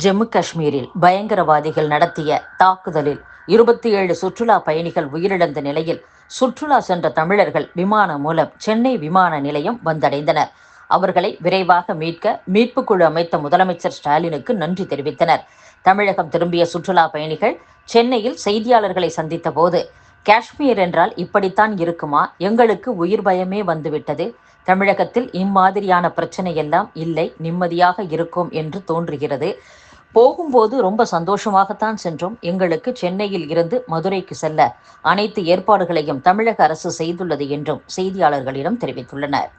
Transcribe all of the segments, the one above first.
ஜம்மு காஷ்மீரில் பயங்கரவாதிகள் நடத்திய தாக்குதலில் 27 சுற்றுலா பயணிகள் உயிரிழந்த நிலையில் சுற்றுலா சென்ற தமிழர்கள் விமானம் மூலம் சென்னை விமான நிலையம் வந்தடைந்தனர். அவர்களை விரைவாக மீட்க மீட்புக் குழு அமைத்த முதலமைச்சர் ஸ்டாலினுக்கு நன்றி தெரிவித்தனர். தமிழகம் திரும்பிய சுற்றுலா பயணிகள் சென்னையில் செய்தியாளர்களை சந்தித்த போது, காஷ்மீர் என்றால் இப்படித்தான் இருக்குமா? எங்களுக்கு உயிர் பயமே வந்துவிட்டது. தமிழகத்தில் இம்மாதிரியான பிரச்சனை எல்லாம் இல்லை, நிம்மதியாக இருக்கும் என்று தோன்றுகிறது. போகும்போது ரொம்ப சந்தோஷமாகத்தான் சென்றோம். எங்களுக்கு சென்னையில் இருந்து மதுரைக்கு செல்ல அனைத்து ஏற்பாடுகளையும் தமிழக அரசு செய்துள்ளது என்றும் செய்தியாளர்களிடம் தெரிவித்துள்ளனர்.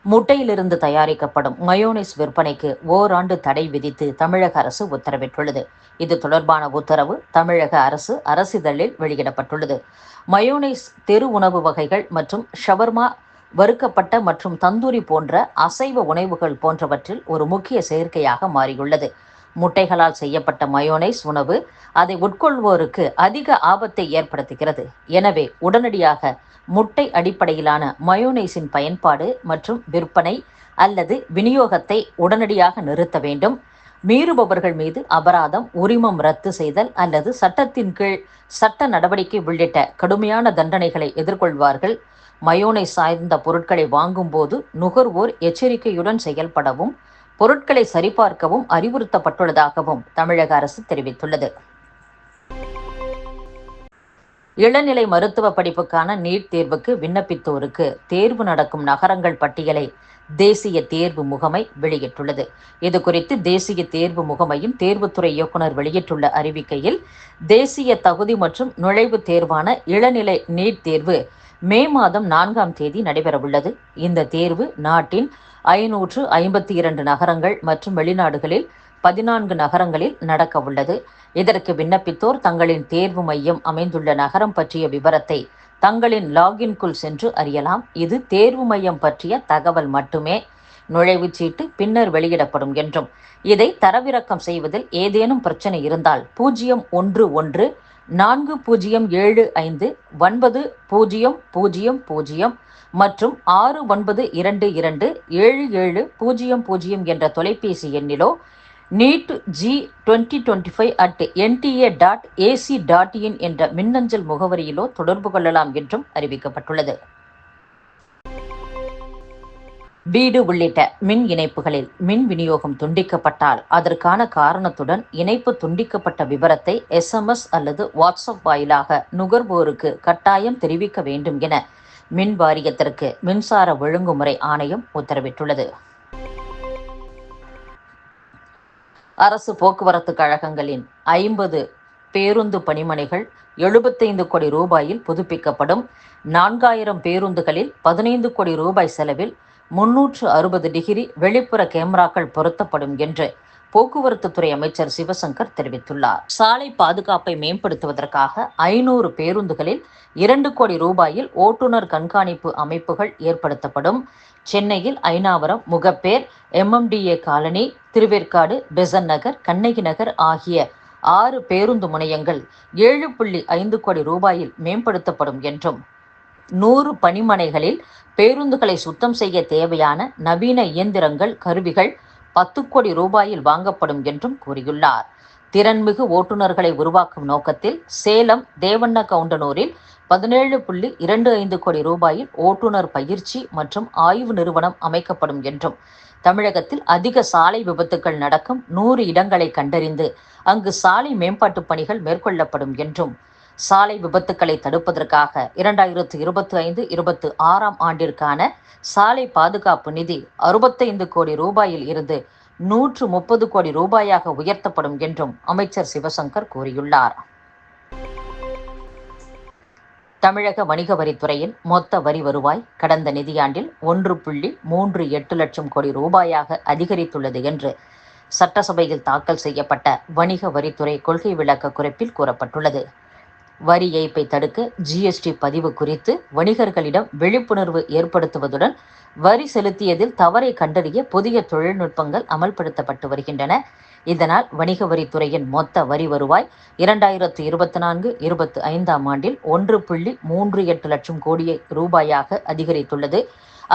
முட்டையிலிருந்து தயாரிக்கப்படும் மயோனைஸ் விற்பனைக்கு ஓராண்டு தடை விதித்து தமிழக அரசு உத்தரவிட்டுள்ளது. இது தொடர்பான உத்தரவு தமிழக அரசு அரசிதழில் வெளியிடப்பட்டுள்ளது. மயோனைஸ் தெரு உணவு வகைகள் மற்றும் ஷவர்மா, வறுக்கப்பட்ட மற்றும் தந்தூரி போன்ற அசைவ உணவுகள் போன்றவற்றில் ஒரு முக்கிய சேர்க்கையாக மாறியுள்ளது. முட்டைகளால் செய்யப்பட்ட மயோனைஸ் உணவு அதை உட்கொள்வோருக்கு அதிக ஆபத்தை ஏற்படுத்துகிறது. எனவே உடனடியாக முட்டை அடிப்படையிலான மயோனைஸின் பயன்பாடு மற்றும் விற்பனை அல்லது விநியோகத்தை உடனடியாக நிறுத்த வேண்டும். மீறுபவர்கள் மீது அபராதம், உரிமம் ரத்து செய்தல் அல்லது சட்டத்தின் கீழ் சட்ட நடவடிக்கை உள்ளிட்ட கடுமையான தண்டனைகளை எதிர்கொள்வார்கள். மயோனைஸ் சார்ந்த பொருட்களை வாங்கும் போது நுகர்வோர் எச்சரிக்கையுடன் செயல்படவும் பொருட்களை சரிபார்க்கவும் அறிவுறுத்தப்பட்டுள்ளதாகவும் தமிழக அரசு தெரிவித்துள்ளது. இளநிலை மருத்துவ படிப்புக்கான நீட் தேர்வுக்கு விண்ணப்பித்தோருக்கு தேர்வு நடக்கும் நகரங்கள் பட்டியலை தேசிய தேர்வு முகமை வெளியிட்டுள்ளது. இதுகுறித்து தேசிய தேர்வு முகமையின் தேர்வுத்துறை இயக்குநர் வெளியிட்டுள்ள அறிவிக்கையில், தேசிய தகுதி மற்றும் நுழைவுத் தேர்வான இளநிலை நீட் தேர்வு மே மாதம் 4ஆம் தேதி நடைபெறவுள்ளது. இந்த தேர்வு நாட்டின் 552 நகரங்கள் மற்றும் வெளிநாடுகளில் 14 நகரங்களில் நடக்க உள்ளது. இதற்கு விண்ணப்பித்தோர் தங்களின் தேர்வு மையம் அமைந்துள்ள நகரம் பற்றிய விவரத்தை தங்களின் லாகின்குள் சென்று அறியலாம். இது தேர்வு மையம் பற்றிய தகவல் மட்டுமே. நுழைவுச்சீட்டு பின்னர் வெளியிடப்படும் என்றும், இதை தரவிறக்கம் செய்வதில் ஏதேனும் பிரச்சனை இருந்தால் 01014759000 மற்றும் 69227700 என்ற தொலைபேசி எண்ணிலோ neetg2025@nta.ac.in என்ற மின்னஞ்சல் முகவரியிலோ தொடர்பு கொள்ளலாம் என்றும் அறிவிக்கப்பட்டுள்ளது. வீடு உள்ளிட்ட மின் இணைப்புகளில் மின் விநியோகம் துண்டிக்கப்பட்டால் அதற்கான காரணத்துடன் இணைப்பு துண்டிக்கப்பட்ட விவரத்தை SMS அல்லது வாட்ஸ்அப் வாயிலாக நுகர்வோருக்கு கட்டாயம் தெரிவிக்க வேண்டும் என மின் வாரியத்திற்கு மின்சார ஒழுங்குமுறை ஆணையம் உத்தரவிட்டுள்ளது. அரசு போக்குவரத்து கழகங்களின் 50 பேருந்து பணிமனைகள் 75 கோடி ரூபாயில் புதுப்பிக்கப்படும். 4000 பேருந்துகளில் 15 கோடி ரூபாய் செலவில் 360 டிகிரி வெளிப்புற கேமராக்கள் பொருத்தப்படும் என்று போக்குவரத்து துறை அமைச்சர் சிவசங்கர் தெரிவித்துள்ளார். சாலை பாதுகாப்பை மேம்படுத்துவதற்காக 500 பேருந்துகளில் 2 கோடி ரூபாயில் ஓட்டுநர் கண்காணிப்பு அமைப்புகள் ஏற்படுத்தப்படும். சென்னையில் ஐனாவரம், முகப்பேர், MMDA காலனி, திருவேற்காடு, பெசன்ட் நகர், கண்ணகி நகர் ஆகிய 6 பேருந்து முனையங்கள் 7.5 கோடி ரூபாயில் மேம்படுத்தப்படும் என்றும், 100 பணிமனைகளில் பேருந்துகளை சுத்தம் செய்ய தேவையான நவீன இயந்திரங்கள், கருவிகள் 10 கோடி ரூபாயில் வாங்கப்படும் என்றும் கூறியுள்ளார். திறன்மிகு ஓட்டுநர்களை உருவாக்கும் நோக்கத்தில் சேலம் தேவண்ண கவுண்டனூரில் 17.25 கோடி ரூபாயில் ஓட்டுநர் பயிற்சி மற்றும் ஆய்வு நிறுவனம் அமைக்கப்படும் என்றும், தமிழகத்தில் அதிக சாலை விபத்துக்கள் நடக்கும் 100 இடங்களை கண்டறிந்து அங்கு சாலை மேம்பாட்டு பணிகள் மேற்கொள்ளப்படும் என்றும், சாலை விபத்துக்களை தடுப்பதற்காக 2025-26ஆம் ஆண்டிற்கான சாலை பாதுகாப்பு நிதி 65 கோடி ரூபாயில் இருந்து 130 கோடி ரூபாயாக உயர்த்தப்படும் என்றும் அமைச்சர் சிவசங்கர் கூறியுள்ளார். தமிழக வணிக வரித்துறையின் மொத்த வரி வருவாய் கடந்த நிதியாண்டில் 1.38 லட்சம் கோடி ரூபாயாக அதிகரித்துள்ளது என்று சட்டசபையில் தாக்கல் செய்யப்பட்ட வணிக வரித்துறை கொள்கை விளக்க குறிப்பில் கூறப்பட்டுள்ளது. வரி ஏய்ப்பை தடுக்க GST பதிவு குறித்து வணிகர்களிடம் விழிப்புணர்வு ஏற்படுத்துவதுடன் வரி செலுத்தியதில் தவறை கண்டறிய புதிய தொழில்நுட்பங்கள் அமல்படுத்தப்பட்டு வருகின்றன. இதனால் வணிக வரித்துறையின் மொத்த வரி வருவாய் 2024-25ஆம் ஆண்டில் 1.38 லட்சம் கோடி ரூபாயாக அதிகரித்துள்ளது.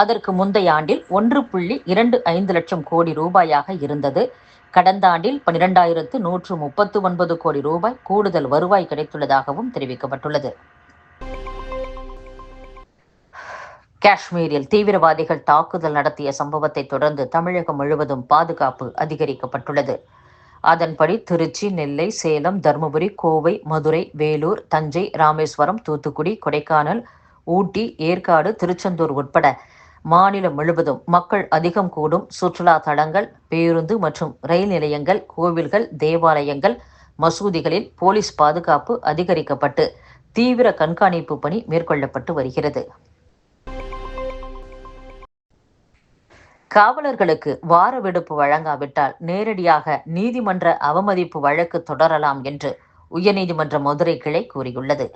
அதற்கு முந்தைய ஆண்டில் 1.25 லட்சம் கோடி ரூபாயாக இருந்தது. கடந்த ஆண்டில் 12,139 கோடி ரூபாய் கூடுதல் வருவாய் கிடைத்துள்ளதாகவும் தெரிவிக்கப்பட்டுள்ளது. காஷ்மீரில் தீவிரவாதிகள் தாக்குதல் நடத்திய சம்பவத்தை தொடர்ந்து தமிழகம் முழுவதும் பாதுகாப்பு அதிகரிக்கப்பட்டுள்ளது. அதன்படி திருச்சி, நெல்லை, சேலம், தருமபுரி, கோவை, மதுரை, வேலூர், தஞ்சை, ராமேஸ்வரம், தூத்துக்குடி, கொடைக்கானல், ஊட்டி, ஏற்காடு, திருச்செந்தூர் உட்பட மாநிலம் முழுவதும் மக்கள் அதிகம் கூடும் சுற்றுலா தலங்கள், பேருந்து மற்றும் ரயில் நிலையங்கள், கோவில்கள், தேவாலயங்கள், மசூதிகளில் போலீஸ் பாதுகாப்பு அதிகரிக்கப்பட்டு தீவிர கண்காணிப்பு பணி மேற்கொள்ளப்பட்டு வருகிறது. காவலர்களுக்கு வார விடுப்பு வழங்காவிட்டால் நேரடியாக நீதிமன்ற அவமதிப்பு வழக்கு தொடரலாம் என்று உயர்நீதிமன்ற மதுரை கிளை கூறியுள்ளது.